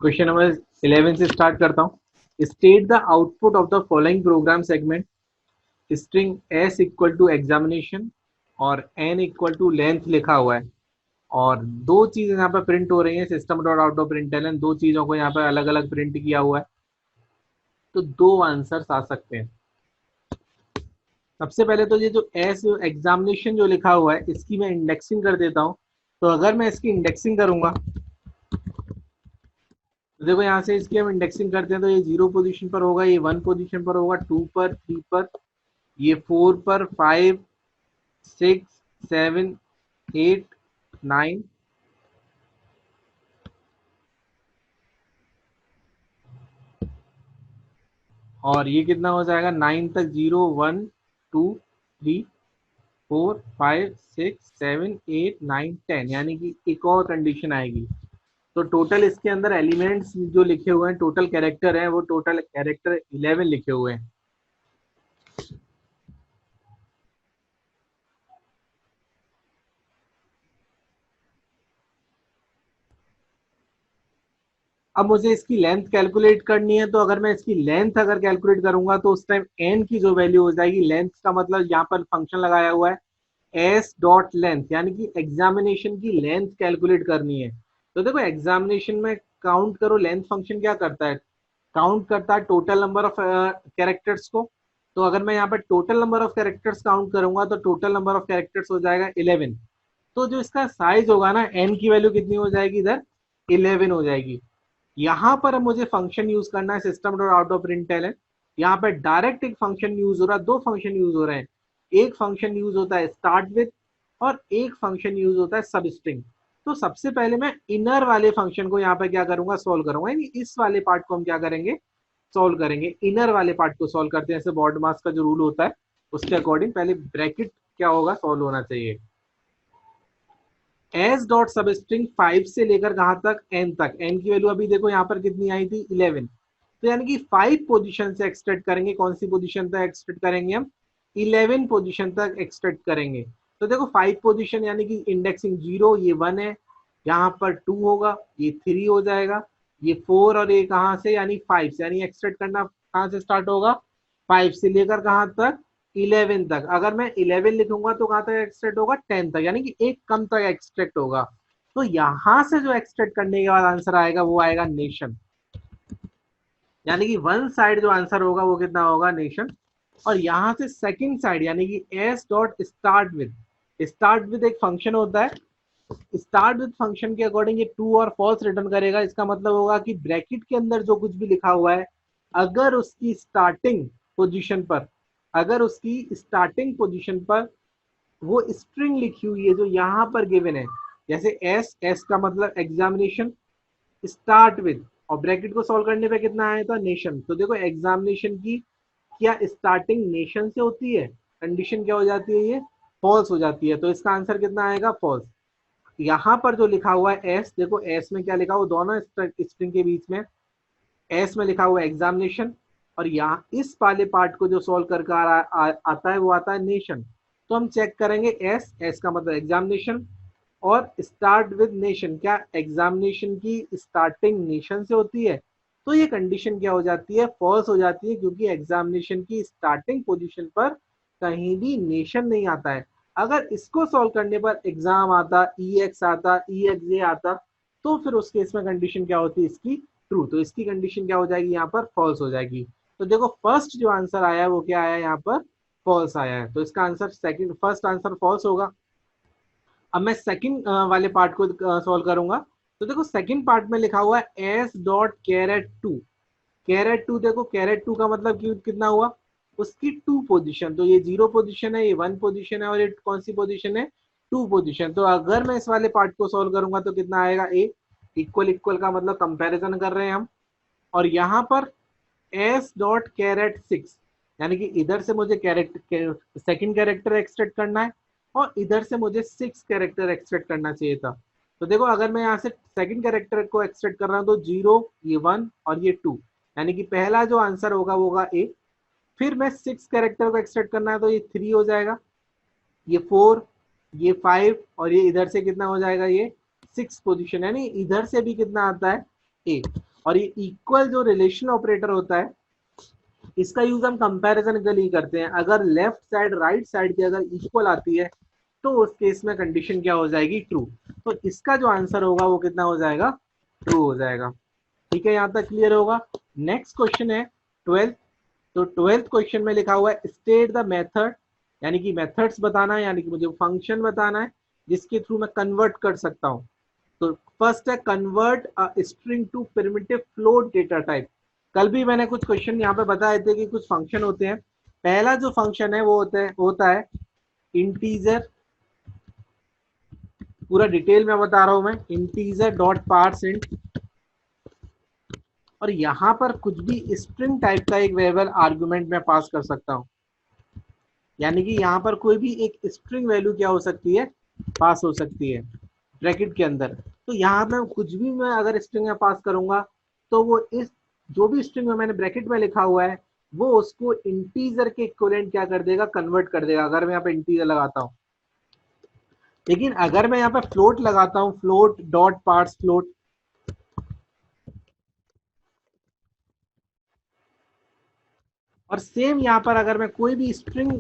Question number 11 से start करता हूँ। State the output of the following program segment. String S equal to examination और N equal to length लिखा हुआ है और दो चीजें यहाँ पर प्रिंट हो रही हैं। System dot out of println, दो चीजों को यहाँ पर अलग अलग प्रिंट किया हुआ है, तो दो आंसर्स आ सकते हैं। सबसे पहले तो ये जो एस एग्जामिनेशन जो लिखा हुआ है इसकी मैं इंडेक्सिंग कर देता हूँ। तो अगर मैं इसकी इंडेक्सिंग करूंगा तो देखो यहाँ से इसकी हम इंडेक्सिंग करते हैं तो ये 0 पोजीशन पर होगा, ये 1 पोजीशन पर होगा, 2 पर, 3 पर, ये 4 पर, 5, 6, 7, 8, 9, और ये कितना हो जाएगा 9 तक, 0, 1, 2, 3, 4, 5, 6, 7, 8, 9, 10, यानी कि एक और कंडीशन आएगी। तो टोटल इसके अंदर एलिमेंट्स जो लिखे हुए हैं, टोटल कैरेक्टर हैं, वो टोटल कैरेक्टर 11 लिखे हुए हैं। अब मुझे इसकी लेंथ कैलकुलेट करनी है, तो अगर मैं इसकी लेंथ अगर कैलकुलेट करूंगा तो उस टाइम एन की जो वैल्यू हो जाएगी, लेंथ का मतलब यहाँ पर फंक्शन लगाया हुआ है एस डॉट लेंथ, यानी कि एग्जामिनेशन की लेंथ कैलकुलेट करनी है। तो देखो एग्जामिनेशन में काउंट करो, लेंथ फंक्शन क्या करता है, काउंट करता है टोटल नंबर ऑफ कैरेक्टर्स को। तो अगर मैं यहाँ पर total number of characters count करूंगा तो टोटल नंबर ऑफ कैरेक्टर्स हो जाएगा 11। तो जो इसका साइज होगा ना, एन की वैल्यू कितनी हो जाएगी, इधर 11 हो जाएगी। यहाँ पर मुझे फंक्शन यूज करना है system dot out of println. यहाँ पर डायरेक्ट एक फंक्शन यूज हो रहा है, दो फंक्शन यूज हो रहे हैं। एक फंक्शन यूज होता है स्टार्ट विद और एक फंक्शन यूज होता है सब स्ट्रिंग। तो सबसे पहले मैं इनर वाले फंक्शन को यहाँ पे क्या करूंगा, सोल्व करूंगा, यानी इस वाले पार्ट को हम क्या करेंगे, सोल्व करेंगे। इनर वाले पार्ट को सोल्व करते हैं, जैसे बॉर्ड मास का जो रूल होता है उसके अकॉर्डिंग पहले ब्रैकेट क्या होगा, सोल्व होना चाहिए। एस डॉट सब स्ट्रिंग 5 से लेकर कहां तक, एन तक। एन की वैल्यू अभी देखो यहाँ पर कितनी आई थी, 11। तो यानी कि 5 पोजीशन से एक्सट्रैक्ट करेंगे। कौन सी पोजीशन तक एक्सट्रैक्ट करेंगे हम, 11 पोजीशन तक एक्सट्रैक्ट करेंगे। तो देखो 5 पोजीशन यानी कि इंडेक्सिंग 0, ये 1 है, यहाँ पर 2 होगा, ये 3 हो जाएगा, ये 4 और ये कहाँ से, यानी 5 से, यानी एक्सट्रैक्ट करना कहाँ से स्टार्ट होगा, 5 से लेकर कहाँ तक, 11 तक। अगर मैं 11 लिखूंगा तो कहां तक एक्सट्रैक्ट होगा, 10 तक, यानी कि एक कम तक एक्सट्रैक्ट होगा। तो यहां से जो एक्सट्रैक्ट करने के बाद आंसर आएगा वो आएगा नेशन, यानी कि वन साइड जो आंसर होगा वो कितना होगा, नेशन। और यहां से सेकंड साइड यानी कि एस डॉट स्टार्ट विद एक फंक्शन होता है, स्टार्ट विद फंक्शन के अकॉर्डिंग ये ट्रू और फॉल्स रिटर्न करेगा। इसका मतलब होगा कि ब्रैकेट के अंदर जो कुछ भी लिखा हुआ है, अगर उसकी स्टार्टिंग पोजीशन पर, अगर उसकी स्टार्टिंग पोजीशन पर वो स्ट्रिंग लिखी हुई है जो यहाँ पर गिवन है, जैसे एस, एस का मतलब एग्जामिनेशन, स्टार्ट विद, और ब्रैकेट को सॉल्व करने पे कितना आया था, नेशन। तो देखो एग्जामिनेशन की क्या स्टार्टिंग नेशन से होती है, कंडीशन क्या हो जाती है, ये फॉल्स हो जाती है। तो इसका आंसर कितना आएगा, फॉल्स। यहाँ पर जो लिखा हुआ है एस, देखो एस में क्या लिखा हुआ, दोनों स्ट्रिंग के बीच में एस में लिखा हुआ है एग्जामिनेशन, और यहाँ इस वाले पार्ट को जो सॉल्व करके आता है वो आता है नेशन। तो हम चेक करेंगे एस, एस का मतलब एग्जामिनेशन, और स्टार्ट विद नेशन, क्या एग्जामिनेशन की स्टार्टिंग नेशन से होती है। तो ये कंडीशन क्या हो जाती है, फॉल्स हो जाती है, क्योंकि एग्जामिनेशन की स्टार्टिंग पोजीशन पर कहीं भी नेशन नहीं आता है। अगर इसको सॉल्व करने पर एग्जाम आता, ई एक्स आता, ई एक्स ए आता, तो फिर उस केस में कंडीशन क्या होती है इसकी, ट्रू। तो इसकी कंडीशन क्या हो जाएगी, यहाँ पर फॉल्स हो जाएगी। तो देखो फर्स्ट जो आंसर आया है वो क्या आया है, यहाँ पर फॉल्स आया है। तो इसका answer second, first answer false होगा। अब मैं सेकंड वाले पार्ट को सॉल्व करूंगा। तो देखो सेकंड पार्ट में लिखा हुआ है S dot caret two. Caret two, देखो कैरेट टू का मतलब कि कितना हुआ, उसकी 2 पोजीशन। तो ये 0 पोजीशन है, ये 1 पोजीशन है, और ये कौन सी पोजीशन है, 2 पोजीशन। तो अगर मैं इस वाले पार्ट को सॉल्व करूंगा तो कितना आएगा, ए। इक्वल इक्वल का मतलब कंपैरिजन कर रहे हैं हम। और यहाँ पर एस डॉट कैरेट 6, यानी कि इधर से मुझे सेकंड कैरेक्टर एक्सट्रैक्ट करना है, और इधर से मुझे 6 कैरेक्टर एक्सट्रैक्ट करना चाहिए था। तो देखो अगर मैं यहाँ से सेकंड कैरेक्टर को एक्सट्रैक्ट कर रहा हूँ तो 0, ये 1 और ये 2, यानी कि पहला जो आंसर होगा वो होगा ए। फिर मैं 6 कैरेक्टर को एक्सट्रैक्ट करना है तो ये 3 हो जाएगा, ये 4, ये 5, और ये इधर से कितना हो जाएगा, ये 6 पोजीशन, यानी इधर से भी कितना आता है, ए। और ये इक्वल जो रिलेशनल ऑपरेटर होता है, इसका यूज हम कंपैरिजन के लिए करते हैं। अगर लेफ्ट साइड राइट साइड की अगर इक्वल आती है तो उस केस में कंडीशन क्या हो जाएगी, ट्रू। तो इसका जो आंसर होगा वो कितना हो जाएगा, ट्रू हो जाएगा। ठीक है, यहाँ तक क्लियर होगा। नेक्स्ट क्वेश्चन है 12th। तो 12th क्वेश्चन में लिखा हुआ है स्टेट द मेथड, यानी कि मेथड्स बताना है, यानी कि मुझे फंक्शन बताना है जिसके थ्रू मैं कन्वर्ट कर सकता हूँ। तो फर्स्ट है convert a string to primitive float data type. कल भी मैंने कुछ क्वेश्चन यहाँ पे बताए थे कि कुछ फंक्शन होते हैं। पहला जो फंक्शन है वो होता है इंटीजर। पूरा डिटेल में बता रहा हूं मैं, इंटीजर डॉट पार्स इंट। और यहाँ पर कुछ भी स्ट्रिंग टाइप का एक वेरिएबल आर्गुमेंट में पास कर सकता हूँ, यानी कि यहाँ पर कोई भी एक स्ट्रिंग वैल्यू क्या हो सकती है, पास हो सकती है ब्रैकेट के अंदर। तो यहाँ पे कुछ भी मैं अगर स्ट्रिंग में पास करूंगा तो वो इस जो भी स्ट्रिंग में मैंने ब्रैकेट में लिखा हुआ है वो उसको इंटीजर के इक्विवेलेंट क्या कर देगा, कन्वर्ट कर देगा, अगर मैं यहाँ पे इंटीजर लगाता हूँ। लेकिन अगर मैं यहाँ पे फ्लोट लगाता हूँ, फ्लोट डॉट पार्स फ्लोट, और सेम यहाँ पर अगर मैं कोई भी स्ट्रिंग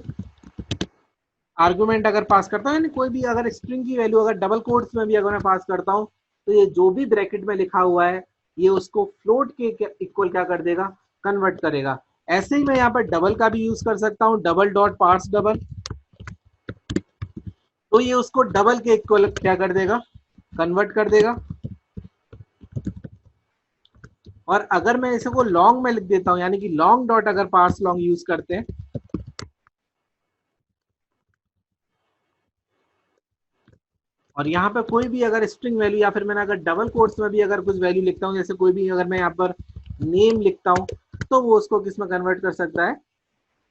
आर्गुमेंट अगर पास करता हूँ, यानी कोई भी अगर स्ट्रिंग की वैल्यू अगर डबल कोट्स में भी अगर मैं पास करता हूँ, तो ये जो भी ब्रैकेट में लिखा हुआ है ये उसको फ्लोट के इक्वल क्या कर देगा, कन्वर्ट करेगा। ऐसे ही मैं यहाँ पर डबल का भी यूज कर सकता हूँ, डबल डॉट पार्स डबल, तो ये उसको डबल के इक्वल क्या कर देगा, कन्वर्ट कर देगा। और अगर मैं इसे को लॉन्ग में लिख देता हूँ, यानी कि लॉन्ग डॉट अगर पार्स लॉन्ग यूज करते हैं, और यहाँ पे कोई भी अगर स्ट्रिंग वैल्यू या फिर मैंने अगर डबल कोट्स में भी अगर कुछ वैल्यू लिखता हूँ, जैसे कोई भी अगर मैं यहाँ पर नेम लिखता हूँ, तो वो उसको किस में कन्वर्ट कर सकता है,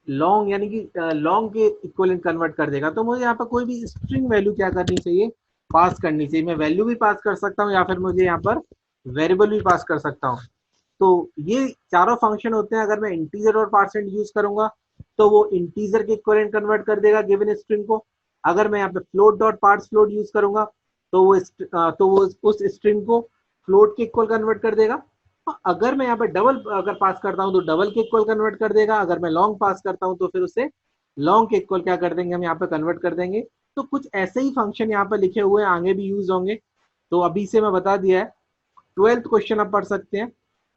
लॉन्ग, यानी कि लॉन्ग के इक्वलेंट कन्वर्ट कर देगा। तो मुझे यहाँ पर कोई भी स्ट्रिंग वैल्यू क्या करनी चाहिए, पास करनी चाहिए। मैं वैल्यू भी पास कर सकता हूँ या फिर मुझे यहाँ पर वेरिएबल भी पास कर सकता हूँ। तो ये चारों फंक्शन होते हैं। अगर मैं इंटीजर और पार्सेंट यूज करूंगा तो वो इंटीजर के इक्विवेलेंट कन्वर्ट कर देगा गिवन स्ट्रिंग को। अगर मैं यहाँ पे float dot parse float use करूंगा तो वो उस स्ट्रिंग को फ्लोट के इक्वल कन्वर्ट कर देगा। अगर मैं यहाँ पे डबल अगर पास करता हूँ तो डबल के इक्वल कन्वर्ट कर देगा। अगर मैं लॉन्ग पास करता हूँ तो फिर उसे लॉन्ग के इक्वल क्या कर देंगे, हम यहाँ पे कन्वर्ट कर देंगे। तो कुछ ऐसे ही फंक्शन यहाँ पे लिखे हुए हैं, आगे भी यूज होंगे। तो अभी से मैं बता दिया है। 12th क्वेश्चन आप पढ़ सकते हैं,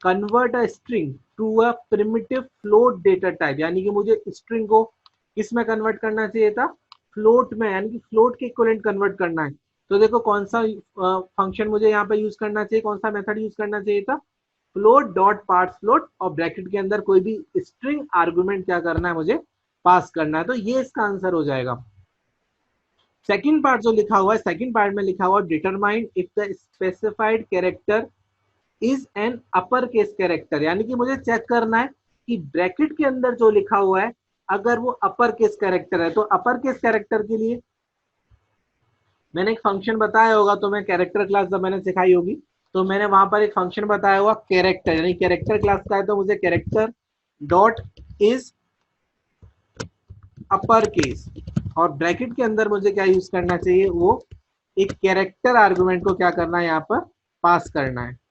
convert a string to a primitive float data type, यानी कि मुझे स्ट्रिंग को किस में कन्वर्ट करना चाहिए था, फ्लोट में, यानी कि फ्लोट के इक्विवेलेंट कन्वर्ट करना है। तो देखो कौन सा फंक्शन मुझे यहाँ पे यूज करना चाहिए, कौन सा मेथड यूज करना चाहिए था, फ्लोट डॉट पार्ट फ्लोट, और ब्रैकेट के अंदर कोई भी स्ट्रिंग आर्गुमेंट क्या करना है, मुझे पास करना है। तो ये इसका आंसर हो जाएगा। सेकंड पार्ट जो लिखा हुआ है, सेकंड पार्ट में लिखा हुआ determine if the specified character is an upper case character, यानी कि मुझे चेक करना है कि ब्रैकेट के अंदर जो लिखा हुआ है अगर वो अपर केस कैरेक्टर है। तो अपर केस कैरेक्टर के लिए मैंने एक फंक्शन बताया होगा, तो मैं कैरेक्टर क्लास जब मैंने सिखाई होगी तो मैंने वहां पर एक फंक्शन बताया हुआ कैरेक्टर, यानी कैरेक्टर क्लास का है तो मुझे character dot is upper case, और ब्रैकेट के अंदर मुझे क्या यूज करना चाहिए, वो एक कैरेक्टर आर्गुमेंट को क्या करना है, यहाँ पर पास करना है।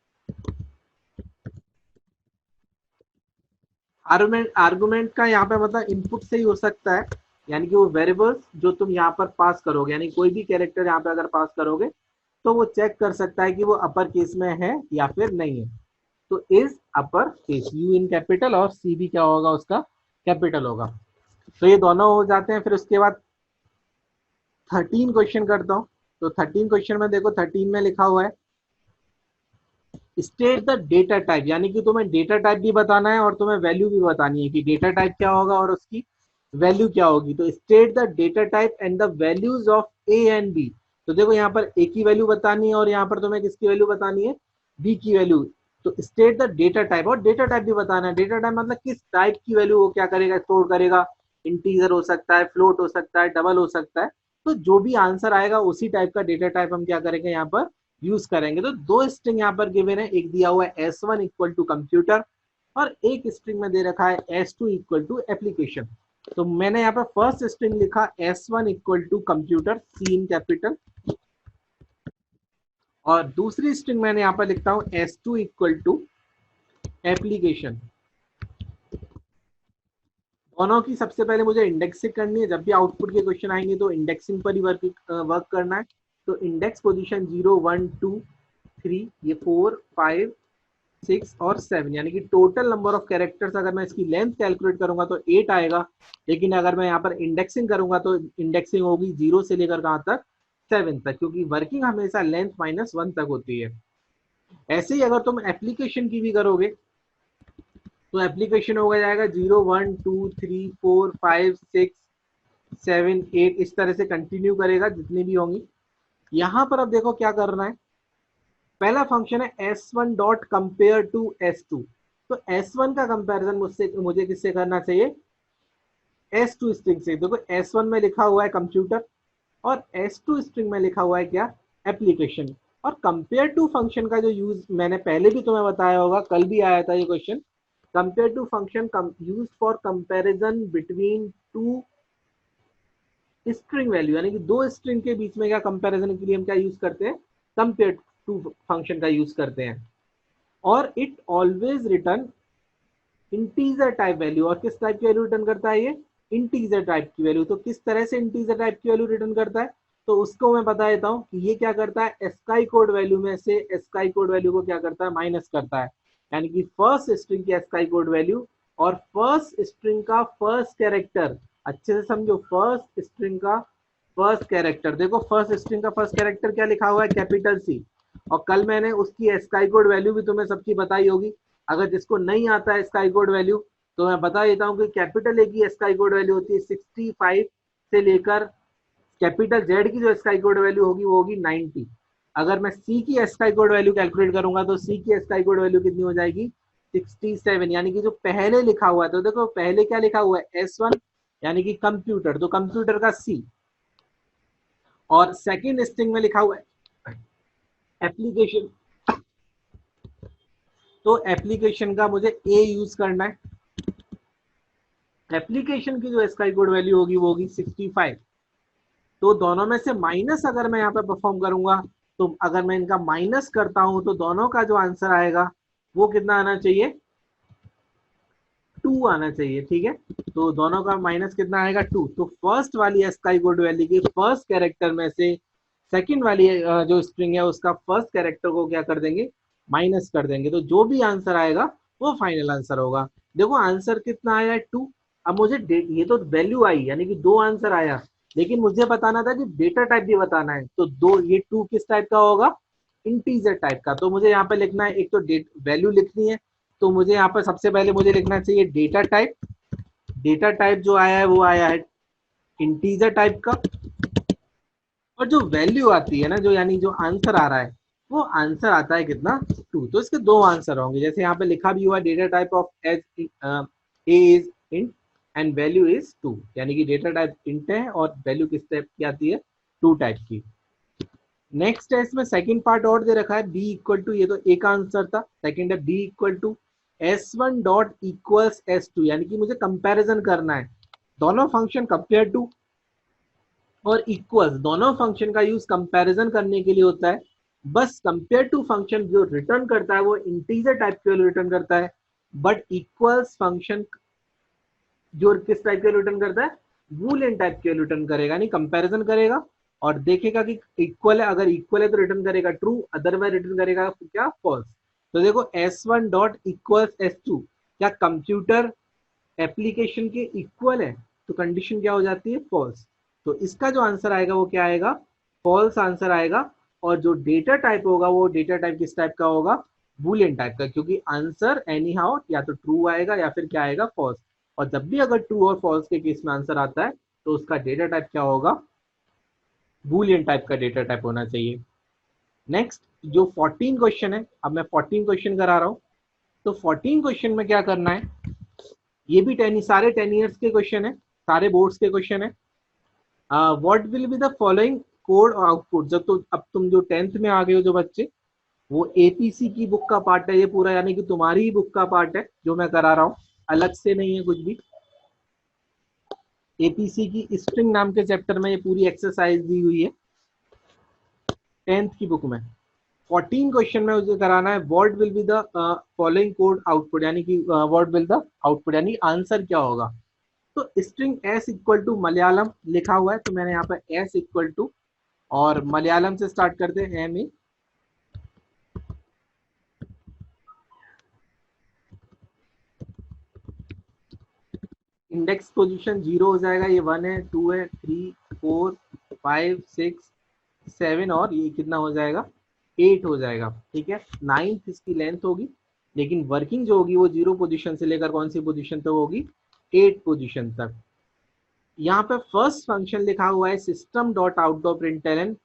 आर्गुमेंट आर्गुमेंट का यहाँ पे मतलब इनपुट से ही हो सकता है, यानी कि वो वेरिएबल्स जो तुम यहाँ पर पास करोगे, यानी कोई भी कैरेक्टर यहाँ पे अगर पास करोगे तो वो चेक कर सकता है कि वो अपर केस में है या फिर नहीं है। तो is upper case, you in capital और सी भी क्या होगा, उसका कैपिटल होगा। तो ये दोनों हो जाते हैं। फिर उसके बाद 13 क्वेश्चन करता हूँ। तो 13 क्वेश्चन में देखो 13 में लिखा हुआ है स्टेट द डेटा टाइप, यानी कि तुम्हें डेटा टाइप भी बताना है और तुम्हें वैल्यू भी बतानी है कि डेटा टाइप क्या होगा और उसकी वैल्यू क्या होगी। तो state the data type and the values of A and B. तो देखो यहाँ पर ए की वैल्यू बतानी है और यहाँ पर तुम्हें किसकी वैल्यू बतानी है, बी की वैल्यू। तो स्टेट द डेटा टाइप, और डेटा टाइप भी बताना है। डेटा टाइप मतलब किस टाइप की वैल्यू वो क्या करेगा, स्टोर करेगा। इंटीजर हो सकता है, फ्लोट हो सकता है, डबल हो सकता है। तो जो भी आंसर आएगा उसी टाइप का डेटा टाइप हम क्या करेंगे, यहाँ पर यूज करेंगे। तो दो स्ट्रिंग यहाँ पर गिवन है, एक दिया हुआ है S1 इक्वल टू कंप्यूटर और एक स्ट्रिंग में दे रखा है S2 इक्वल टू एप्लीकेशन। तो मैंने यहाँ पर फर्स्ट स्ट्रिंग लिखा S1 equal to computer, C in capital, और दूसरी स्ट्रिंग मैंने यहाँ पर लिखता हूँ S2 इक्वल टू एप्लीकेशन, दोनों की सबसे पहले मुझे इंडेक्सिंग करनी है। जब भी आउटपुट के क्वेश्चन आएंगे तो इंडेक्सिंग पर ही वर्क करना है। तो इंडेक्स पोजीशन 0 1 2 3, ये 4 5 6 और 7, यानी कि टोटल नंबर ऑफ कैरेक्टर्स अगर मैं इसकी लेंथ कैलकुलेट करूंगा तो 8 आएगा। लेकिन अगर मैं यहाँ पर इंडेक्सिंग करूंगा तो इंडेक्सिंग होगी 0 से लेकर कहाँ तक, 7 तक, क्योंकि वर्किंग हमेशा लेंथ -1 तक होती है। ऐसे ही अगर तुम एप्लीकेशन की भी करोगे तो एप्लीकेशन हो जाएगा 0 1 2 3 4 5 6 7 8, इस तरह से कंटिन्यू करेगा जितनी भी होंगी। यहां पर अब देखो क्या करना है। पहला फंक्शन है s1 dot compare to s2। तो s1 का कंपैरिजन मुझे किससे करना चाहिए, s2 स्ट्रिंग से। देखो s1 में लिखा हुआ है कंप्यूटर और s2 स्ट्रिंग में लिखा हुआ है क्या, एप्लीकेशन। और कंपेयर टू फंक्शन का जो यूज मैंने पहले भी तुम्हें बताया होगा, कल भी आया था ये question. Compare to function use for comparison between two string value, यानी कि दो स्ट्रिंग के बीच में क्या कंपैरिजन के लिए हम क्या यूज करते हैं, कंपेयर टू फंक्शन का यूज करते हैं। और it always return integer type value. और किस टाइप की वैल्यू रिटर्न करता है ये, इंटीजर टाइप की वैल्यू। तो किस तरह से इंटीजर टाइप की वैल्यू रिटर्न करता है, तो उसको मैं बता देता हूँ कि ये क्या करता है, एस्काई कोड वैल्यू में से एस्काई कोड वैल्यू को क्या करता है, माइनस करता है। यानी कि फर्स्ट स्ट्रिंग की एस्काई कोड वैल्यू और फर्स्ट स्ट्रिंग का फर्स्ट कैरेक्टर, अच्छे से समझो, फर्स्ट स्ट्रिंग का फर्स्ट कैरेक्टर। देखो फर्स्ट स्ट्रिंग का फर्स्ट कैरेक्टर क्या लिखा हुआ है, कैपिटल सी। और कल मैंने उसकी एस्काई कोड वैल्यू भी तुम्हें सबकी बताई होगी। अगर जिसको नहीं आता है स्काई कोड वैल्यू तो मैं बता देता हूँ कि कैपिटल ए की स्काई कोड वैल्यू होती है 65 से लेकर कैपिटल जेड की जो स्काई कोड वैल्यू होगी वो होगी 90। अगर मैं सी की स्काई कोड वैल्यू कैलकुलेट करूंगा तो सी की स्काई कोड वैल्यू कितनी हो जाएगी, 67। यानी कि जो पहले लिखा हुआ है, तो देखो पहले क्या लिखा हुआ है, S1 यानी कि कंप्यूटर, तो कंप्यूटर का सी। और सेकेंड स्ट्रिंग में लिखा हुआ है एप्लीकेशन, तो एप्लीकेशन का मुझे ए यूज करना है। एप्लीकेशन की जो स्काई कोड वैल्यू होगी वो होगी 65। तो दोनों में से माइनस अगर मैं यहाँ पे परफॉर्म करूंगा, तो अगर मैं इनका माइनस करता हूं तो दोनों का जो आंसर आएगा वो कितना आना चाहिए, 2 आना चाहिए। ठीक है, तो दोनों का माइनस कितना आएगा, 2। तो फर्स्ट वाली स्काई कोड वैल्यू की फर्स्ट कैरेक्टर में से सेकंड वाली जो स्ट्रिंग है उसका फर्स्ट कैरेक्टर को क्या कर देंगे, माइनस कर देंगे। तो जो भी आंसर आएगा वो फाइनल आंसर होगा। देखो आंसर कितना आया, 2। अब मुझे ये तो वैल्यू आई यानी कि 2 आंसर आया, लेकिन मुझे बताना था कि डेटा टाइप भी बताना है। तो दो, ये 2 किस टाइप का होगा, इंटीजर टाइप का। तो मुझे यहाँ पे लिखना है, एक तो वैल्यू लिखनी है। तो मुझे यहाँ पर सबसे पहले मुझे लिखना चाहिए डेटा टाइप। डेटा टाइप जो आया है वो आया है इंटीजर टाइप का। और जो वैल्यू आती है ना, जो यानी जो आंसर आ रहा है वो आंसर आता है कितना, 2। तो इसके दो आंसर होंगे, जैसे यहाँ पे लिखा भी हुआ data type of age A is int and value is 2, यानी कि डेटा टाइप इंट है और वैल्यू किस टाइप की आती है, 2 टाइप की। नेक्स्ट है इसमें सेकंड पार्ट और दे रखा है, बी इक्वल टू, ये तो एक आंसर था। सेकंड है B equal to S1 dot equals S2, यानी कि मुझे कंपैरिजन करना है। दोनों फंक्शन कंपेयर टू और इक्वल्स, दोनों फंक्शन का यूज कंपैरिजन करने के लिए होता है। बस कंपेयर टू फंक्शन जो रिटर्न करता है वो इंटीजर टाइप की वैल्यू रिटर्न करता है, बट इक्वल्स फंक्शन जो किस टाइप के रिटर्न करता है, बूलियन टाइप के रिटर्न करेगा, नहीं कंपैरिजन करेगा और देखेगा कि इक्वल है। अगर इक्वल है तो रिटर्न करेगा ट्रू, अदरवाइज रिटर्न करेगा क्या, फॉल्स। तो देखो S1 डॉट इक्वल्स S2, क्या कंप्यूटर एप्लीकेशन के इक्वल है, तो कंडीशन क्या हो जाती है, फॉल्स। तो इसका जो आंसर आएगा वो क्या आएगा, फॉल्स आंसर आएगा। और जो डेटा टाइप होगा वो डेटा टाइप किस टाइप का होगा, बूलियन टाइप का, क्योंकि आंसर एनी हाउ या तो ट्रू आएगा या फिर क्या आएगा, फॉल्स। और जब भी अगर ट्रू और फॉल्स के केस में आंसर आता है तो उसका डेटा टाइप क्या होगा, बूलियन टाइप का डेटा टाइप होना चाहिए। नेक्स्ट जो 14 क्वेश्चन है, अब मैं 14 क्वेश्चन करा रहा हूं। तो 14 क्वेश्चन में क्या करना है, ये भी सारे 10 ईयर्स के क्वेश्चन है, सारे बोर्ड्स के क्वेश्चन है। What will be the following code output. जब तो अब तुम जो 10th में आ गए हो जो बच्चे, वो एपीसी की बुक का पार्ट है ये पूरा, यानी कि तुम्हारी ही बुक का पार्ट है जो मैं करा रहा हूँ, अलग से नहीं है कुछ भी। एपीसी की स्ट्रिंग नाम के चैप्टर में ये पूरी एक्सरसाइज दी हुई है 10th की बुक में। 14 क्वेश्चन में मुझे कराना है what will be the following code output, यानी कि व्हाट विल द आउटपुट, यानी आंसर क्या होगा। तो string S equal to Malayalam लिखा हुआ है, तो मैंने यहाँ पर एस इक्वल टू, और मलयालम से स्टार्ट करते हैं, एम ए, इंडेक्स पोजीशन 0 हो जाएगा, ये 1 है, 2 है, 3, 4, 5, 6, 7, और ये कितना हो जाएगा, 8 हो जाएगा। ठीक है, 9 इसकी लेंथ होगी, लेकिन वर्किंग जो होगी वो 0 पोजीशन से लेकर कौन सी पोजीशन तक होगी, 8 पोजीशन तक। यहाँ पे फर्स्ट फंक्शन लिखा हुआ है system dot out dot println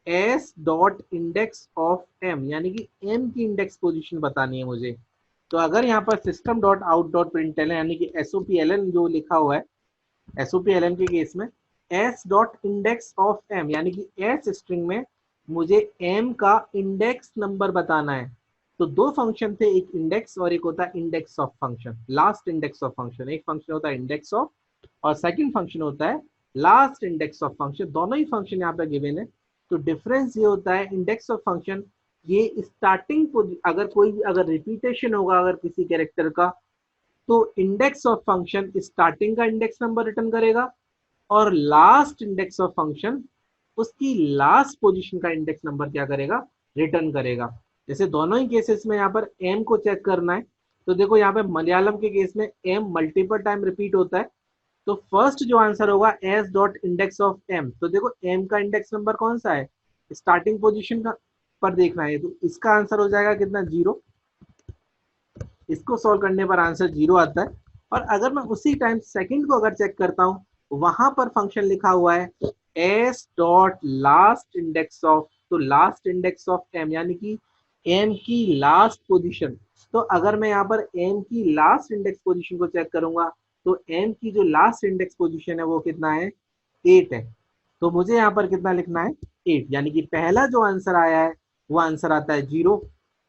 S dot index of M, यानी कि एम की इंडेक्स पोजीशन बतानी है मुझे। तो अगर यहाँ पर system dot out dot println यानी कि एसओपीएलएन जो लिखा हुआ है, एसओपीएलएन के केस में S dot index of M, यानी कि एस स्ट्रिंग में मुझे एम का इंडेक्स नंबर बताना है। तो दो फंक्शन थे, एक इंडेक्स और एक होता है index of function, last index of function. एक फंक्शन होता है इंडेक्स ऑफ और सेकंड फंक्शन होता है लास्ट इंडेक्स ऑफ फंक्शन। दोनों ही फंक्शन यहाँ पे गिवन है। तो डिफरेंस ये होता है, इंडेक्स ऑफ फंक्शन ये स्टार्टिंग, अगर कोई अगर रिपीटेशन होगा अगर किसी कैरेक्टर का, तो इंडेक्स ऑफ फंक्शन स्टार्टिंग का इंडेक्स नंबर रिटर्न करेगा, और लास्ट इंडेक्स ऑफ फंक्शन उसकी लास्ट पोजीशन का इंडेक्स नंबर क्या करेगा, रिटर्न करेगा। जैसे दोनों ही केसेस में यहाँ पर एम को चेक करना है, तो देखो यहाँ पे मलयालम के केस में एम मल्टीपल टाइम रिपीट होता है, तो फर्स्ट जो आंसर होगा S dot index of M. तो देखो एम का इंडेक्स नंबर कौन सा है, स्टार्टिंग पोजीशन का पर देखना है, तो इसका आंसर हो जाएगा कितना, 0। इसको सॉल्व करने पर आंसर 0 आता है। और अगर मैं उसी टाइम सेकंड को अगर चेक करता हूँ, वहां पर फंक्शन लिखा हुआ है S dot last index of, तो लास्ट इंडेक्स ऑफ एम यानी कि एम की लास्ट पोजीशन। तो अगर मैं यहाँ पर एम की लास्ट इंडेक्स पोजीशन को चेक करूंगा, तो एम की जो लास्ट इंडेक्स पोजीशन है वो कितना है, 8 है। तो मुझे यहाँ पर कितना लिखना है, 8, यानी कि पहला जो आंसर आया है वो आंसर आता है 0,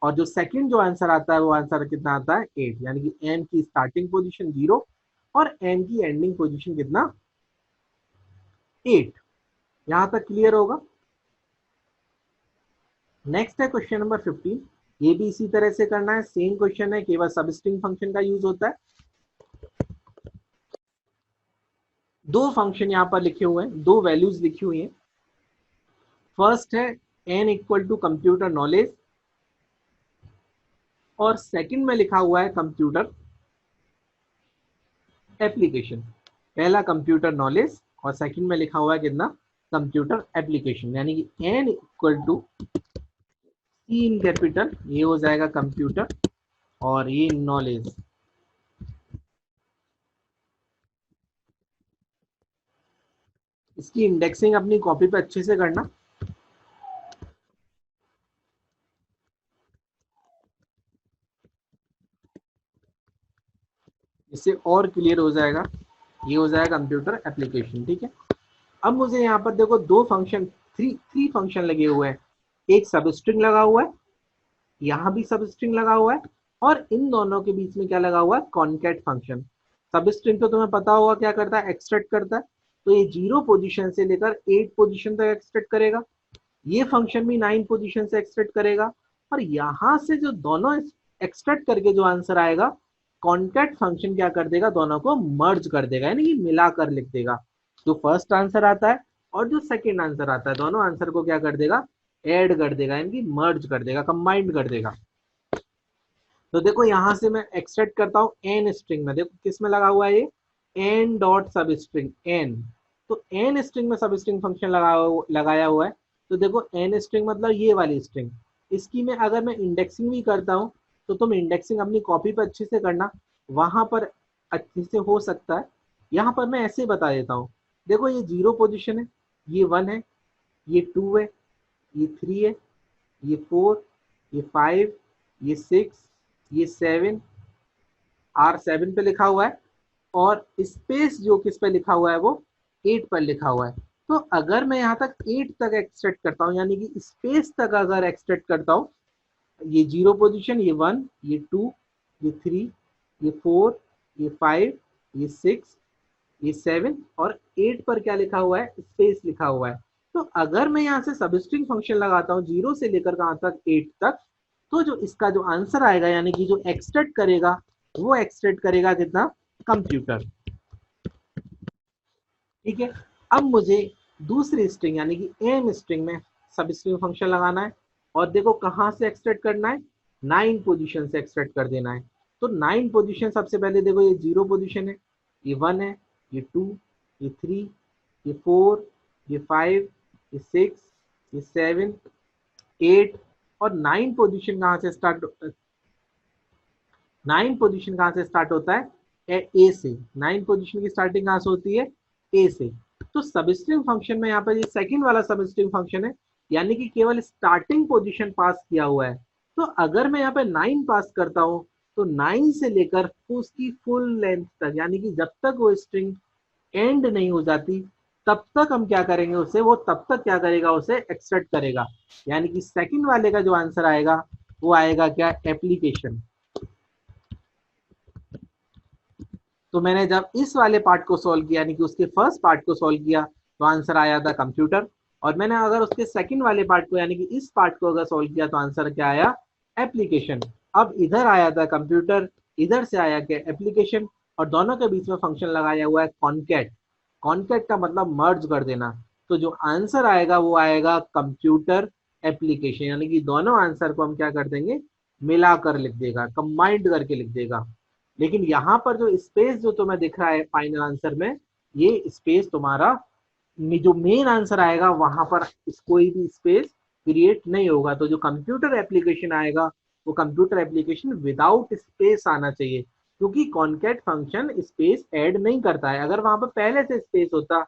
और जो सेकंड जो आंसर आता है वो आंसर कितना आता है, 8, यानी कि एम की स्टार्टिंग पोजीशन 0 और एम की एंडिंग पोजीशन कितना, 8। यहां तक क्लियर होगा। नेक्स्ट है क्वेश्चन नंबर 15। ये भी इसी तरह से करना है, सेम क्वेश्चन है, केवल सबस्ट्रिंग फंक्शन का यूज होता है। दो फंक्शन यहाँ पर लिखे हुए हैं, दो वैल्यूज लिखी हुई हैं। फर्स्ट है N equal to computer knowledge, और सेकंड में लिखा हुआ है कंप्यूटर एप्लीकेशन। पहला कंप्यूटर नॉलेज और सेकंड में लिखा हुआ है कितना, कंप्यूटर एप्लीकेशन, यानी कि N equal to C in capital, ये हो जाएगा कंप्यूटर, और ये नॉलेज। इसकी इंडेक्सिंग अपनी कॉपी पे अच्छे से करना, इससे और क्लियर हो जाएगा। ये हो जाएगा कंप्यूटर एप्लीकेशन। ठीक है, अब मुझे यहाँ पर देखो दो फंक्शन, थ्री फंक्शन लगे हुए हैं। एक सब स्ट्रिंग लगा हुआ है, यहाँ भी सब स्ट्रिंग लगा हुआ है, और इन दोनों के बीच में क्या लगा हुआ है, कॉन्कैट फंक्शन। सब स्ट्रिंग तो तुम्हें पता होगा क्या करता है, एक्सट्रैक्ट करता है। तो ये 0 पोजीशन से लेकर 8 पोजीशन तक एक्सट्रैक्ट करेगा। ये फंक्शन भी 9 पोजीशन से एक्सट्रैक्ट करेगा, और यहाँ से जो दोनों एक्सट्रैक्ट करके जो आंसर आएगा, कॉन्कैट फंक्शन क्या कर देगा, दोनों को मर्ज कर देगा, यानी कि मिलाकर लिख देगा। जो फर्स्ट आंसर आता है और जो सेकेंड आंसर आता है, दोनों आंसर को क्या कर देगा, ऐड कर देगा, यानी कि मर्ज कर देगा, कंबाइंड कर देगा। तो देखो यहां से मैं एक्सट्रैक्ट करता हूं एन स्ट्रिंग में, देखो किस में लगा हुआ है ये, N dot substring N. तो एन स्ट्रिंग में सब स्ट्रिंग फंक्शन लगाया हुआ है। तो देखो एन स्ट्रिंग मतलब ये वाली स्ट्रिंग, इसकी में अगर मैं इंडेक्सिंग भी करता हूँ, तो तुम इंडेक्सिंग अपनी कॉपी पर अच्छे से करना, वहां पर अच्छे से हो सकता है। यहाँ पर मैं ऐसे ही बता देता हूँ। देखो ये 0 पोजिशन है, ये 1 है, ये 2 है, ये 3 है, ये 4, ये 5, ये 6, ये 7, R7 पे लिखा हुआ है, और स्पेस जो किस पे लिखा हुआ है, वो 8 पर लिखा हुआ है। तो अगर मैं यहाँ तक 8 तक एक्सट्रैक्ट करता हूँ, यानी कि स्पेस तक अगर एक्सट्रैक्ट करता हूँ, ये 0 पोजीशन, ये 1, ये 2, ये 3, ये 4, ये 5, ये 6, ये 7, और 8 पर क्या लिखा हुआ है, स्पेस लिखा हुआ है। तो अगर मैं यहाँ से सबस्ट्रिंग फंक्शन लगाता हूँ 0 से लेकर कहाँ तक 8 तक, तो जो इसका जो आंसर आएगा यानी कि जो एक्सट्रैक्ट करेगा वो एक्सट्रैक्ट करेगा कितना, कंप्यूटर। ठीक है, अब मुझे दूसरी स्ट्रिंग यानी कि एम स्ट्रिंग में सब स्ट्रिंग फंक्शन लगाना है, और देखो कहाँ से एक्सट्रैक्ट करना है, 9 पोजीशन से एक्सट्रैक्ट कर देना है। तो 9 पोजीशन सबसे पहले देखो, ये 0 पोजीशन है, ये 1 है, ये 2, ये 3, ये 4, ये 5, ये 6, ये 7, 8, और 9 पोजीशन कहाँ से स्टार्ट, 9 पोजीशन कहाँ से स्टार्ट होता है, ए से। 9 पोजीशन की स्टार्टिंग कहाँ से होती है, ए से। तो सबस्ट्रिंग फंक्शन में यहाँ पर ये सेकंड वाला सबस्ट्रिंग फंक्शन है, यानी कि केवल स्टार्टिंग पोजीशन पास किया हुआ है। तो अगर मैं यहाँ पे 9 पास करता हूँ, तो 9 से लेकर उसकी फुल लेंथ तक, यानी कि जब तक वो स्ट्रिंग एंड नहीं हो जाती तब तक हम क्या करेंगे उसे, वो तब तक क्या करेगा, उसे एक्सट्रैक्ट करेगा। यानी कि सेकंड वाले का जो आंसर आएगा वो आएगा क्या, एप्लीकेशन। तो मैंने जब इस वाले पार्ट को सॉल्व किया, यानी कि उसके फर्स्ट पार्ट को सॉल्व किया, तो आंसर आया था कंप्यूटर। और मैंने अगर उसके सेकंड वाले पार्ट को यानी कि इस पार्ट को अगर सॉल्व किया, तो आंसर क्या आया, एप्लीकेशन। अब इधर आया था कंप्यूटर, इधर से आया क्या, एप्लीकेशन, और दोनों के बीच में फंक्शन लगाया हुआ है कॉनकैट। कॉनकैट का मतलब मर्ज कर देना। तो जो आंसर आएगा वो आएगा कंप्यूटर एप्लीकेशन, यानी कि दोनों आंसर को हम क्या कर देंगे, मिलाकर लिख देगा, कंबाइंड करके लिख देगा। लेकिन यहाँ पर जो स्पेस जो तुम्हें दिख रहा है फाइनल आंसर में, ये स्पेस तुम्हारा जो मेन आंसर आएगा वहां पर कोई भी स्पेस क्रिएट नहीं होगा। तो जो कंप्यूटर एप्लीकेशन आएगा वो कंप्यूटर एप्लीकेशन विदाउट स्पेस आना चाहिए, क्योंकि कॉनकैट फंक्शन स्पेस ऐड नहीं करता है। अगर वहां पर पहले से स्पेस होता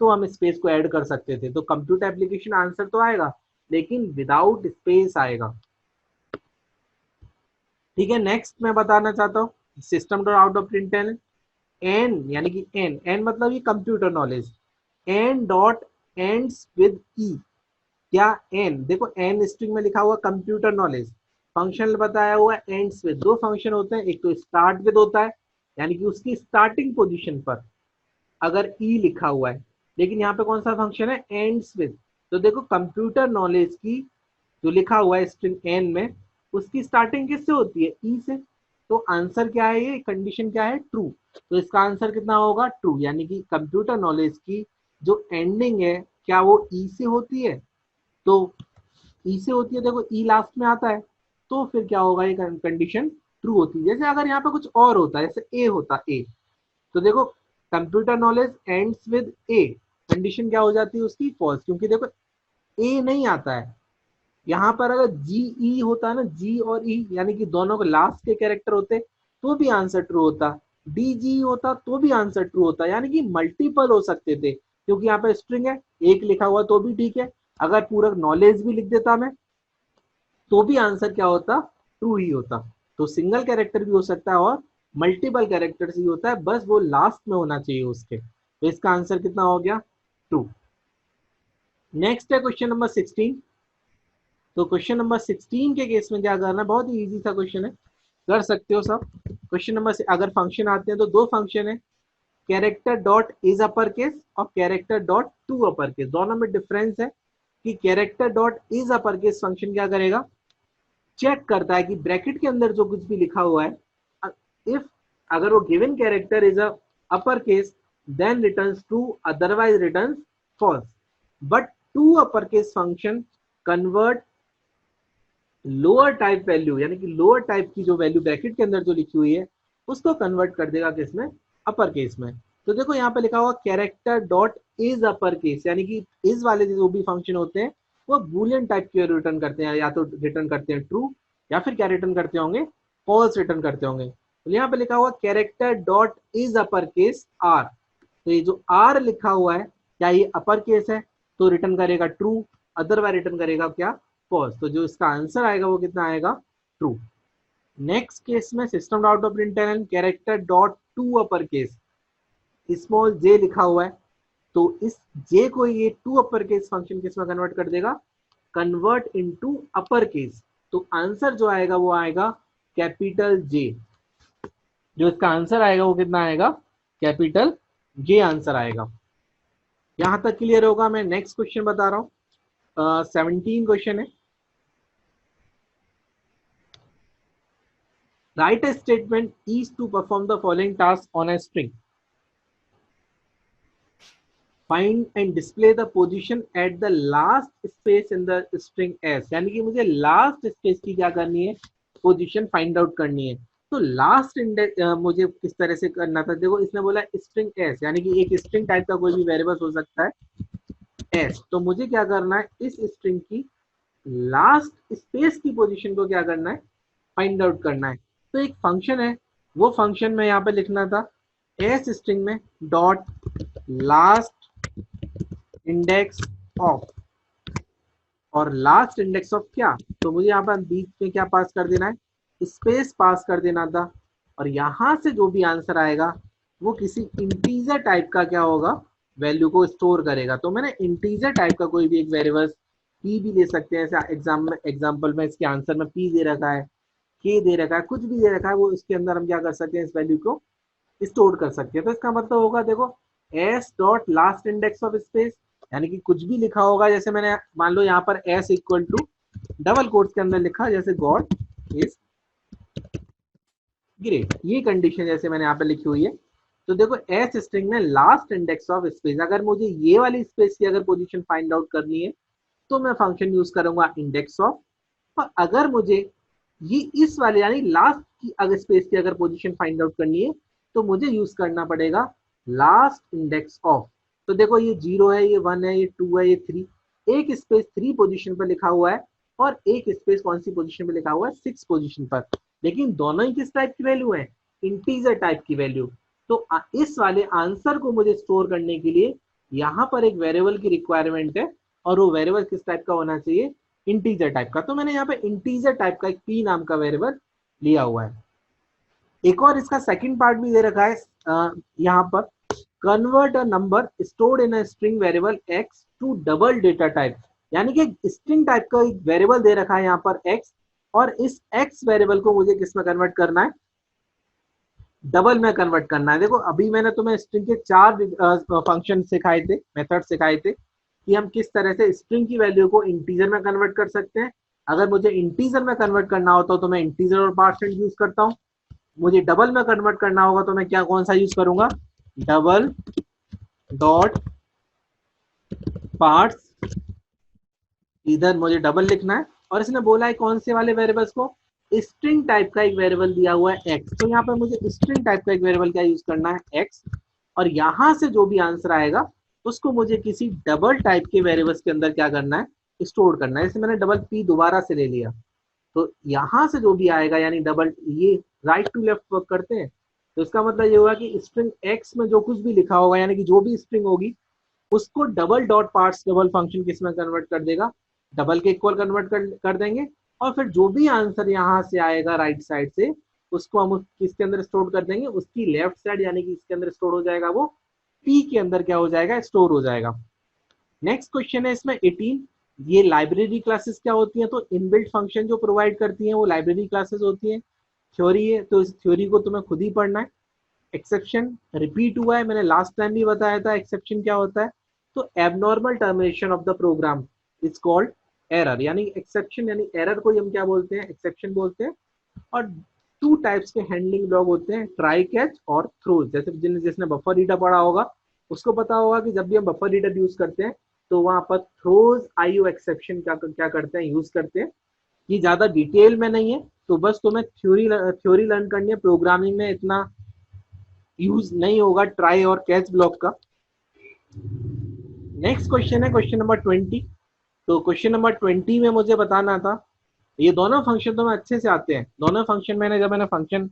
तो हम स्पेस को ऐड कर सकते थे। तो कंप्यूटर एप्लीकेशन आंसर तो आएगा लेकिन विदाउट स्पेस आएगा। ठीक है, नेक्स्ट मैं बताना चाहता हूँ system dot out of println n, यानी कि एन, एन मतलब ये computer knowledge, n dot ends with e. क्या एन, देखो एन स्ट्रिंग में लिखा हुआ कंप्यूटर नॉलेज, फंक्शन बताया हुआ एंड्स विद। दो फंक्शन होते हैं, एक तो स्टार्ट विद होता है, यानी कि उसकी स्टार्टिंग पोजीशन पर अगर ई लिखा हुआ है, लेकिन यहाँ पे कौन सा फंक्शन है, एंड्स विद। तो देखो कंप्यूटर नॉलेज की जो लिखा हुआ है स्ट्रिंग एन में, उसकी स्टार्टिंग किससे होती है, ई से। तो आंसर क्या है, ये कंडीशन क्या है, ट्रू। तो इसका आंसर कितना होगा, ट्रू। यानी कि कंप्यूटर नॉलेज की जो एंडिंग है क्या वो ई से होती है, तो ई से होती है, देखो ई लास्ट में आता है, तो फिर क्या होगा, ये कंडीशन ट्रू होती है। जैसे अगर यहाँ पे कुछ और होता है, जैसे ए होता ए, तो देखो computer knowledge ends with A, condition क्या हो जाती है उसकी, फॉल्स, क्योंकि देखो ए नहीं आता है। यहाँ पर अगर जी ई होता है ना, जी और ई यानी कि दोनों के लास्ट के कैरेक्टर होते तो भी आंसर ट्रू होता, डी जी होता तो भी आंसर ट्रू होता, यानी कि मल्टीपल हो सकते थे। क्योंकि यहाँ पे स्ट्रिंग है, एक लिखा हुआ तो भी ठीक है, अगर पूरा नॉलेज भी लिख देता मैं तो भी आंसर क्या होता, ट्रू ही होता। तो सिंगल कैरेक्टर भी हो सकता है और मल्टीपल कैरेक्टर्स ही होता है, बस वो लास्ट में होना चाहिए उसके। तो इसका आंसर कितना हो गया, ट्रू। नेक्स्ट है क्वेश्चन नंबर 16। तो क्वेश्चन नंबर 16 के केस में क्या करना है, बहुत ही इजी सा क्वेश्चन है, कर सकते हो सब। क्वेश्चन नंबर से अगर फंक्शन आते हैं तो दो फंक्शन है, character dot is upper case और character dot to upper case. दोनों में डिफरेंस है कि character dot is upper case function क्या करेगा, चेक करता है कि ब्रैकेट के अंदर जो कुछ भी लिखा हुआ है, इफ अगर वो given character is a upper case then returns true, otherwise returns false. But to upper case function convert lower type value, यानी कि लोअर टाइप की जो वैल्यू ब्रैकेट के अंदर जो लिखी हुई है उसको कन्वर्ट कर देगा किसमें, अपर केस में। तो देखो यहाँ पे लिखा हुआ character dot is upper case, यानी कि इज वाले जो भी फंक्शन होते हैं वो बूलियन टाइप की वैल्यू रिटर्न करते हैं, या तो रिटर्न करते हैं ट्रू या फिर क्या रिटर्न करते होंगे, फॉल्स रिटर्न करते होंगे। तो यहाँ पे लिखा हुआ character dot is upper case R, तो ये जो आर लिखा हुआ है क्या ये अपर केस है, तो रिटर्न करेगा ट्रू, अदरवाइज रिटर्न करेगा क्या, फॉल्स। तो जो इसका आंसर आएगा वो कितना आएगा, ट्रू। नेक्स्ट केस में system dot of println character dot to upper case small जे लिखा हुआ है, तो इस जे को ये टू अपर केस फंक्शन किस में कन्वर्ट कर देगा, कन्वर्ट इनटू अपर केस। तो आंसर जो आएगा वो आएगा कैपिटल जे। जो इसका आंसर आएगा वो कितना आएगा, कैपिटल जे आंसर आएगा। यहां तक क्लियर होगा? मैं नेक्स्ट क्वेश्चन बता रहा हूँ। 17 क्वेश्चन है। Right a statement is to perform the following task on a string. Find and display the position at the last space in the string s. यानी कि मुझे लास्ट स्पेस की क्या करनी है, पोजीशन फाइंड आउट करनी है। तो लास्ट इंडेक्स मुझे किस तरह से करना था? देखो इसने बोला स्ट्रिंग एस, यानी कि एक स्ट्रिंग टाइप का कोई भी वेरिएबल हो सकता है एस। तो मुझे क्या करना है, इस स्ट्रिंग की लास्ट स्पेस की पोजीशन को क्या करना है, फाइंड आउट करना है। तो एक फंक्शन है, वो फंक्शन में यहाँ पे लिखना था एस स्ट्रिंग में डॉट लास्ट इंडेक्स ऑफ, और लास्ट इंडेक्स ऑफ क्या, तो मुझे यहाँ पर बीच में क्या पास कर देना है, स्पेस पास कर देना था। और यहाँ से जो भी आंसर आएगा वो किसी इंटीजर टाइप का क्या होगा, वैल्यू को स्टोर करेगा। तो मैंने इंटीजर टाइप का कोई भी एक वेरिएबल पी भी ले सकते हैं, ऐसे एग्जाम्पल में इसके आंसर में पी दे रखा है, के दे रखा है, कुछ भी दे रखा है, वो इसके अंदर हम क्या कर सकते हैं, इस वैल्यू को स्टोर कर सकते हैं। तो इसका मतलब होगा देखो S dot last index of space, यानी कि कुछ भी लिखा होगा, जैसे मैंने मान लो यहाँ पर S equal to double quotes के अंदर लिखा, जैसे गॉड इज ग्रेट, ये कंडीशन जैसे मैंने यहाँ पे लिखी हुई है। तो देखो एस स्ट्रिंग में लास्ट इंडेक्स ऑफ स्पेस, अगर मुझे ये वाली स्पेस की अगर पोजीशन फाइंड आउट करनी है तो मैं फंक्शन यूज करूंगा इंडेक्स ऑफ। और अगर मुझे ये इस वाले यानी लास्ट की अगर स्पेस की अगर पोजीशन फाइंड आउट करनी है तो मुझे यूज करना पड़ेगा लास्ट इंडेक्स ऑफ। तो देखो ये 0 है, ये 1 है, ये 2 है, ये 3, एक स्पेस 3 पोजीशन पर लिखा हुआ है और एक स्पेस कौन सी पोजीशन पे लिखा हुआ है, 6 पोजीशन पर। लेकिन दोनों ही किस टाइप की वैल्यू है, इंटीजर टाइप की वैल्यू। तो इस वाले आंसर को मुझे स्टोर करने के लिए यहाँ पर एक वेरिएबल की रिक्वायरमेंट है, और वो वेरिएबल किस टाइप का होना चाहिए, इंटीजर टाइप का। तो मैंने यहाँ पे इंटीजर टाइप का एक पी नाम का वेरिएबल लिया हुआ है। एक और इसका सेकंड पार्ट भी दे रखा है यहाँ पर, convert a number stored in a string variable X to double data type. यानी कि स्ट्रिंग टाइप का एक वेरिएबल दे रखा है यहाँ पर एक्स, और इस एक्स वेरिएबल को मुझे किस में कन्वर्ट करना है, डबल में कन्वर्ट करना है। देखो अभी मैंने तुम्हें स्ट्रिंग के 4 फंक्शन सिखाए थे, मेथड सिखाए थे कि हम किस तरह से स्ट्रिंग की वैल्यू को इंटीजर में कन्वर्ट कर सकते हैं। अगर मुझे इंटीजर में कन्वर्ट करना होता तो मैं इंटीजर और परसेंट यूज करता हूँ। मुझे डबल में कन्वर्ट करना होगा तो मैं क्या कौन सा यूज करूंगा, डबल डॉट पार्ट्स, इधर मुझे डबल लिखना है। और इसने बोला है कौन से वाले वेरिएबल्स को, स्ट्रिंग टाइप का एक वेरिएबल दिया हुआ है एक्स। तो यहाँ पर मुझे स्ट्रिंग टाइप का एक वेरिएबल क्या यूज करना है, एक्स। और यहाँ से जो भी आंसर आएगा उसको मुझे किसी डबल टाइप के वेरिएबल्स के अंदर क्या करना है, स्टोर करना है। जैसे मैंने डबल पी दोबारा से ले लिया, तो यहाँ से जो भी आएगा यानी डबल, ये राइट टू लेफ्ट वर्क करते हैं, तो इसका मतलब ये हुआ कि स्ट्रिंग एक्स में जो कुछ भी लिखा होगा यानी कि जो भी स्ट्रिंग होगी उसको double dot parts double function किस में कन्वर्ट कर देगा, डबल के इक्वल कन्वर्ट कर देंगे। और फिर जो भी आंसर यहाँ से आएगा राइट साइड से उसको हम किसके अंदर स्टोर कर देंगे, उसकी लेफ्ट साइड यानी कि इसके अंदर स्टोर हो जाएगा, वो पी के अंदर क्या हो जाएगा, स्टोर हो जाएगा। नेक्स्ट क्वेश्चन है इसमें 18, ये लाइब्रेरी क्लासेस क्या होती हैं, तो इनबिल्ट फंक्शन जो प्रोवाइड करती हैं वो लाइब्रेरी क्लासेस होती हैं। थ्योरी है तो इस थ्योरी को तुम्हें खुद ही पढ़ना है। एक्सेप्शन रिपीट हुआ है, मैंने लास्ट टाइम भी बताया था एक्सेप्शन क्या होता है। तो abnormal termination of the program is called error, यानी एक्सेप्शन यानी एरर को हम क्या बोलते हैं, एक्सेप्शन बोलते हैं। और 2 टाइप्स के हैंडलिंग ब्लॉक होते हैं, ट्राई कैच और थ्रोज। जैसे जिसने बफर रीडर पढ़ा होगा उसको पता होगा कि जब भी हम बफर रीडर यूज करते हैं तो वहां पर थ्रोज आईओ एक्सेप्शन क्या करते हैं, यूज करते हैं। ये ज्यादा डिटेल में नहीं है, तो बस तुम्हें थ्योरी लर्न करनी है, प्रोग्रामिंग में इतना यूज नहीं होगा ट्राई और कैच ब्लॉक का। नेक्स्ट क्वेश्चन है क्वेश्चन नंबर 20। तो क्वेश्चन नंबर 20 में मुझे बताना था, ये दोनों फंक्शन तो मैं अच्छे से आते हैं, दोनों फंक्शन मैंने फंक्शन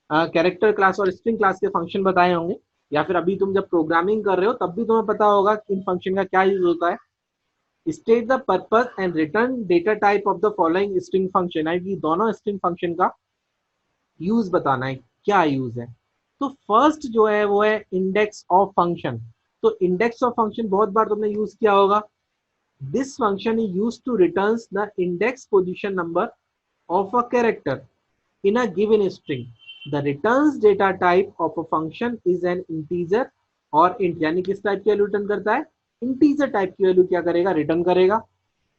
कैरेक्टर क्लास और स्ट्रिंग क्लास के फंक्शन बताए होंगे, या फिर अभी तुम जब प्रोग्रामिंग कर रहे हो तब भी तुम्हें पता होगा कि इन फंक्शन का क्या यूज होता है। State the purpose and return data type of the following string function, है कि दोनों स्ट्रिंग फंक्शन का यूज बताना है, क्या यूज है। तो फर्स्ट जो है वो है इंडेक्स ऑफ फंक्शन। तो इंडेक्स ऑफ फंक्शन बहुत बार तुमने यूज किया होगा। This function is use to returns the index position number of a character in a given string. The returns data type of a function is an integer or int, यानी किस type के return करता है, integer type की value क्या करेगा, return करेगा।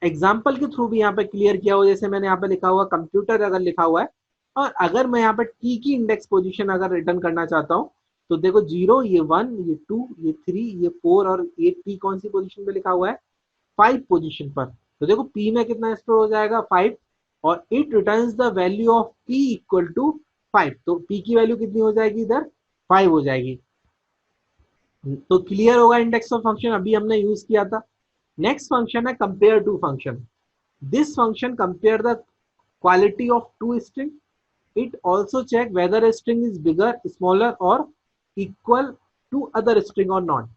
Example के थ्रू भी यहाँ पे क्लियर किया हुआ, जैसे मैंने यहाँ पे लिखा हुआ कंप्यूटर अगर लिखा हुआ है, और अगर मैं यहाँ पे टी की इंडेक्स पोजीशन अगर रिटर्न करना चाहता हूँ, तो देखो 0, ये 1, ये 2, ये 3, ये 4, और ये पी कौन सी पोजीशन पे लिखा हुआ है, 5 पोजीशन पर। तो देखो पी में कितना स्टोर हो जाएगा, 5, और it returns the value of P equal to 5। तो पी की वैल्यू कितनी हो जाएगी इधर, 5 हो जाएगी। तो क्लियर होगा इंडेक्स ऑफ फंक्शन, अभी हमने यूज किया था। नेक्स्ट फंक्शन है compare to function. This function compare the quality of two string. It also check whether a string is bigger, smaller or equal to other string or not.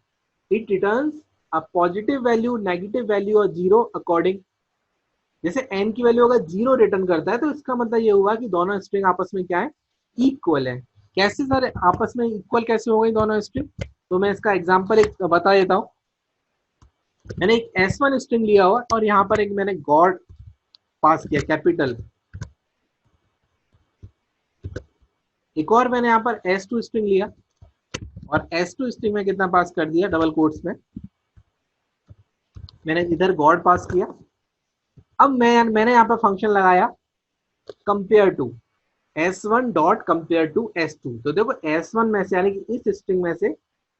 It returns a positive value, negative value और zero according. जैसे n की value अगर zero return करता है तो इसका मतलब ये हुआ कि दोनों स्ट्रिंग आपस में क्या है, इक्वल है। कैसे सर आपस में इक्वल कैसे हो गई दोनों स्ट्रिंग, तो मैं इसका एग्जांपल एक बता देता हूँ। मैंने एक S1 स्ट्रिंग लिया हुआ और यहाँ पर एक मैंने गॉड पास किया कैपिटल, एक और मैंने यहाँ पर S2 स्ट्रिंग लिया और S2 स्ट्रिंग में कितना पास कर दिया, डबल कोट्स में मैंने इधर गॉड पास किया। अब मैंने यहाँ पर फंक्शन लगाया compare to S1 dot compare to S2। तो देखो S1 में से यानी कि इस स्ट्रिंग में से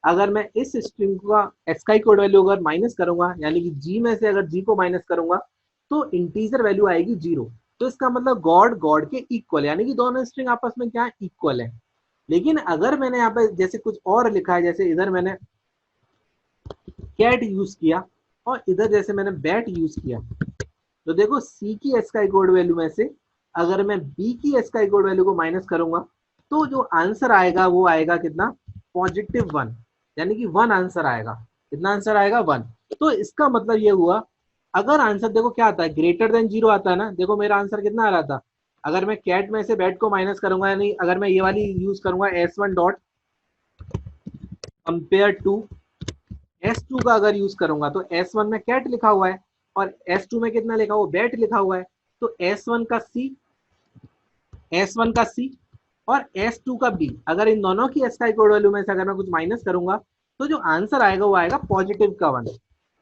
अगर मैं इस स्ट्रिंग का स्काई कोड वैल्यू अगर माइनस करूंगा, यानी कि G में से अगर G को माइनस करूंगा तो इंटीजर वैल्यू आएगी 0। तो इसका मतलब गॉड गॉड के इक्वल, यानी कि दोनों स्ट्रिंग आपस में क्या इक्वल है। लेकिन अगर मैंने यहाँ पे जैसे कुछ और लिखा है, जैसे इधर मैंने कैट यूज किया और इधर जैसे मैंने बैट यूज किया, तो देखो सी की स्काई कोड वैल्यू में से अगर मैं बी की स्काई कोड वैल्यू को माइनस करूंगा तो जो आंसर आएगा वो आएगा कितना, +1, यानी कि 1 आंसर आएगा। कितना आंसर आएगा, 1। तो इसका मतलब ये हुआ, अगर आंसर देखो क्या आता है, ग्रेटर देन 0 आता है ना। देखो मेरा आंसर कितना आ रहा था, अगर मैं कैट में से बैट को माइनस करूंगा, यानी अगर मैं ये वाली यूज करूंगा S1 dot compare to S2 का अगर यूज करूंगा, तो S1 में कैट लिखा हुआ है और S2 में कितना लिखा हुआ, बैट लिखा हुआ है। तो S1 का C और S2 का B, अगर इन दोनों की स्काई कोड वैल्यू में से अगर मैं कुछ माइनस करूंगा तो जो आंसर आएगा वो आएगा +1।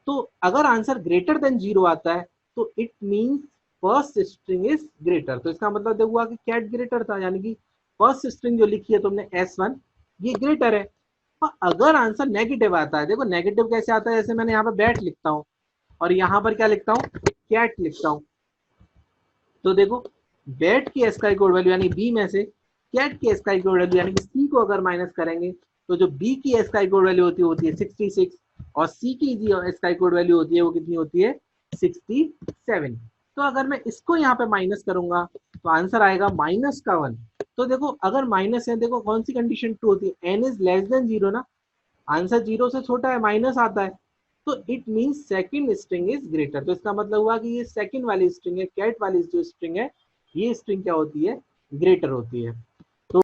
तो अगर आंसर ग्रेटर देन 0 आता है तो it means first string is greater. तो इसका मतलब हुआ कि कैट ग्रेटर था, यानी कि फर्स्ट स्ट्रिंग जो लिखी है तुमने S1 ये ग्रेटर है। और अगर आंसर नेगेटिव आता है, देखो नेगेटिव कैसे आता है, जैसे मैंने यहाँ पर बैट लिखता हूँ और यहाँ पर क्या लिखता हूँ, कैट लिखता हूँ। तो देखो बैट की स्काई कोड वैल्यू यानी बी में से कैट की स्काई कोड वैल्यू यानी कि सी को अगर माइनस करेंगे तो जो बी की स्काई कोड वैल्यू होती है 66 और सी की जो स्काई कोड वैल्यू होती है वो कितनी होती है, 67। तो अगर मैं इसको यहाँ पे माइनस करूंगा तो आंसर आएगा -1। तो देखो अगर माइनस है, देखो कौन सी कंडीशन ट्रू होती है, n इज लेस देन 0 ना, आंसर 0 से छोटा है, माइनस आता है, तो it means second string is greater. तो इसका मतलब हुआ कि ये सेकंड वाली स्ट्रिंग है, कैट वाली जो स्ट्रिंग है, ये स्ट्रिंग क्या होती है, ग्रेटर होती है।